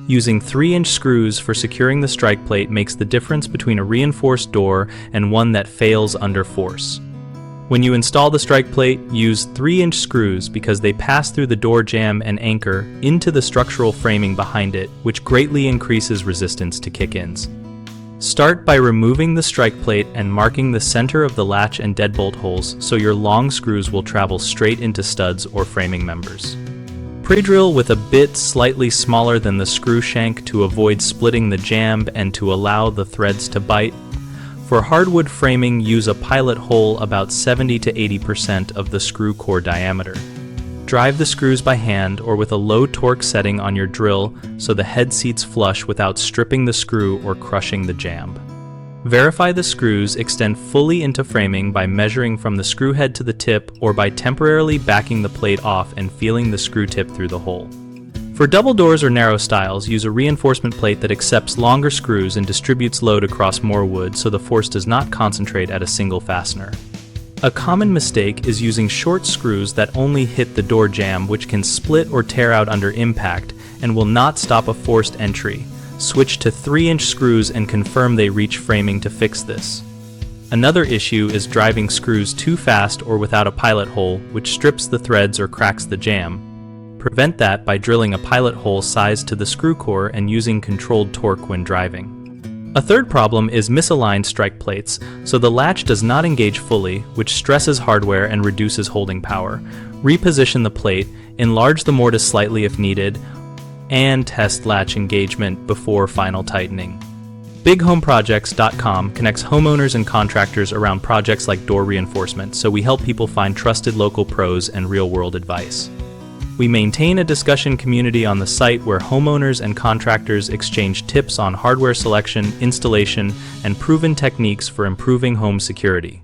Using 3-inch screws for securing the strike plate makes the difference between a reinforced door and one that fails under force. When you install the strike plate, use 3-inch screws because they pass through the door jamb and anchor into the structural framing behind it, which greatly increases resistance to kick-ins. Start by removing the strike plate and marking the center of the latch and deadbolt holes so your long screws will travel straight into studs or framing members. Predrill with a bit slightly smaller than the screw shank to avoid splitting the jamb and to allow the threads to bite. For hardwood framing, use a pilot hole about 70 to 80% of the screw core diameter. Drive the screws by hand or with a low torque setting on your drill so the head seats flush without stripping the screw or crushing the jamb. Verify the screws extend fully into framing by measuring from the screw head to the tip or by temporarily backing the plate off and feeling the screw tip through the hole. For double doors or narrow stiles, use a reinforcement plate that accepts longer screws and distributes load across more wood so the force does not concentrate at a single fastener. A common mistake is using short screws that only hit the door jamb, which can split or tear out under impact and will not stop a forced entry. Switch to 3-inch screws and confirm they reach framing to fix this. Another issue is driving screws too fast or without a pilot hole, which strips the threads or cracks the jamb. Prevent that by drilling a pilot hole sized to the screw core and using controlled torque when driving. A third problem is misaligned strike plates, so the latch does not engage fully, which stresses hardware and reduces holding power. Reposition the plate, enlarge the mortise slightly if needed, and test latch engagement before final tightening. BigHomeProjects.com connects homeowners and contractors around projects like door reinforcement, so we help people find trusted local pros and real-world advice. We maintain a discussion community on the site where homeowners and contractors exchange tips on hardware selection, installation, and proven techniques for improving home security.